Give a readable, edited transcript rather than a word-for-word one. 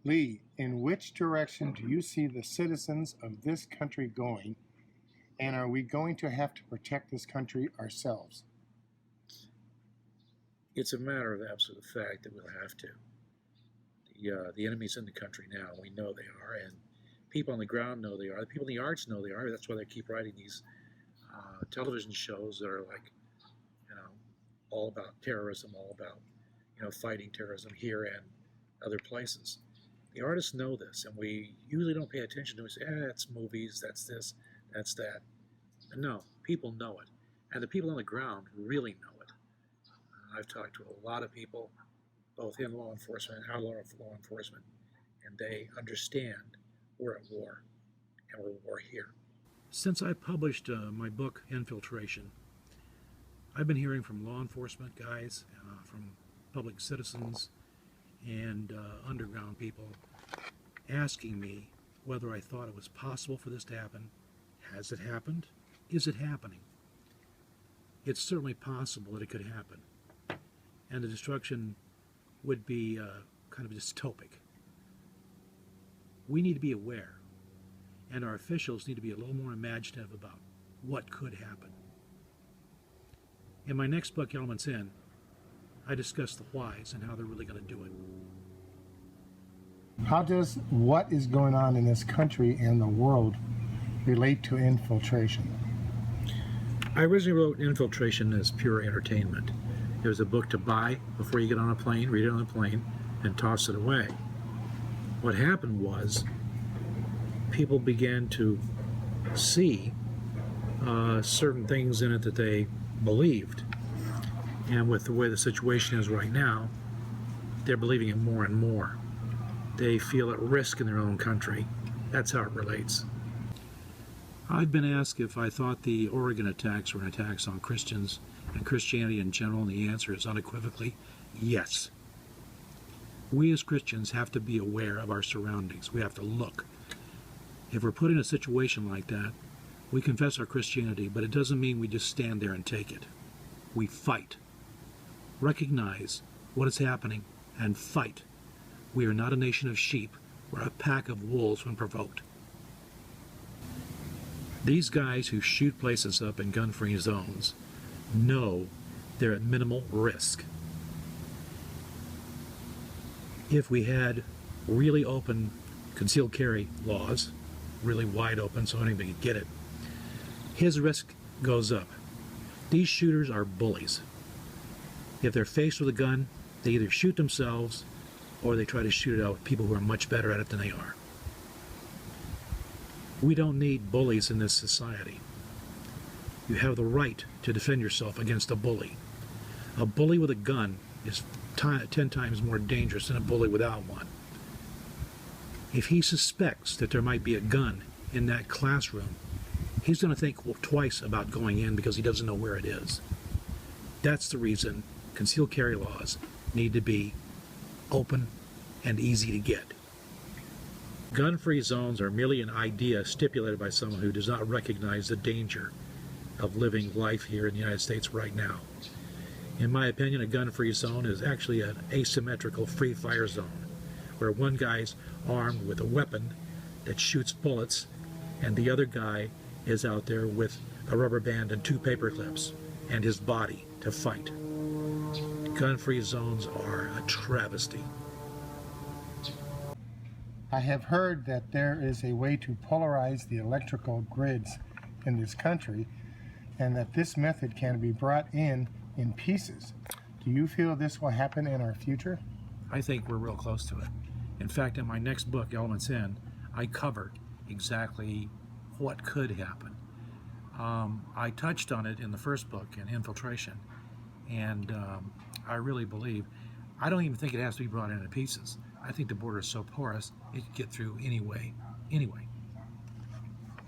Lee, in which direction do you see the citizens of this country going, and are we going to have to protect this country ourselves? It's a matter of absolute fact that we'll have to. The enemy's in the country now. We know they are, and people on the ground know they are. The people in the arts know they are. That's why they keep writing these television shows that are like, all about terrorism, all about, fighting terrorism here and other places. The artists know this, and we usually don't pay attention to it. We say, it's movies, that's this, that's that. But no, people know it, and the people on the ground really know it. I've talked to a lot of people, both in law enforcement and out of law enforcement, and they understand we're at war, and we're at war here. Since I published my book, Infiltration, I've been hearing from law enforcement guys, from public citizens, and underground people asking me whether I thought it was possible for this to happen. Has it happened? Is it happening? It's certainly possible that it could happen. And the destruction would be kind of dystopic. We need to be aware, and our officials need to be a little more imaginative about what could happen. In my next book, Elements In, I discuss the whys and how they're really going to do it. How does what is going on in this country and the world relate to infiltration? I originally wrote Infiltration as pure entertainment. It was a book to buy before you get on a plane, read it on the plane, and toss it away. What happened was people began to see certain things in it that they believed. And with the way the situation is right now, they're believing it more and more. They feel at risk in their own country. That's how it relates. I've been asked if I thought the Oregon attacks were attacks on Christians and Christianity in general, and the answer is unequivocally yes. We as Christians have to be aware of our surroundings. We have to look. If we're put in a situation like that, we confess our Christianity, but it doesn't mean we just stand there and take it. We fight. Recognize what is happening and fight. We are not a nation of sheep. We're a pack of wolves when provoked. These guys who shoot places up in gun-free zones know they're at minimal risk. If we had really open concealed carry laws, really wide open so anybody could get it, his risk goes up. These shooters are bullies. If they're faced with a gun, they either shoot themselves or they try to shoot it out with people who are much better at it than they are. We don't need bullies in this society. You have the right to defend yourself against a bully. A bully with a gun is 10 times more dangerous than a bully without one. If he suspects that there might be a gun in that classroom, he's going to think twice about going in because he doesn't know where it is. That's the reason concealed carry laws need to be open and easy to get. Gun-free zones are merely an idea stipulated by someone who does not recognize the danger of living life here in the United States right now. In my opinion, a gun-free zone is actually an asymmetrical free-fire zone, where one guy's armed with a weapon that shoots bullets, and the other guy is out there with a rubber band and 2 paper clips and his body to fight. Gun-free zones are a travesty. I have heard that there is a way to polarize the electrical grids in this country, and that this method can be brought in pieces. Do you feel this will happen in our future? I think we're real close to it. In fact, in my next book, Elements In, I cover exactly what could happen. I touched on it in the first book, in Infiltration, and I really believe, I don't even think it has to be brought in pieces. I think the border is so porous, it could get through anyway.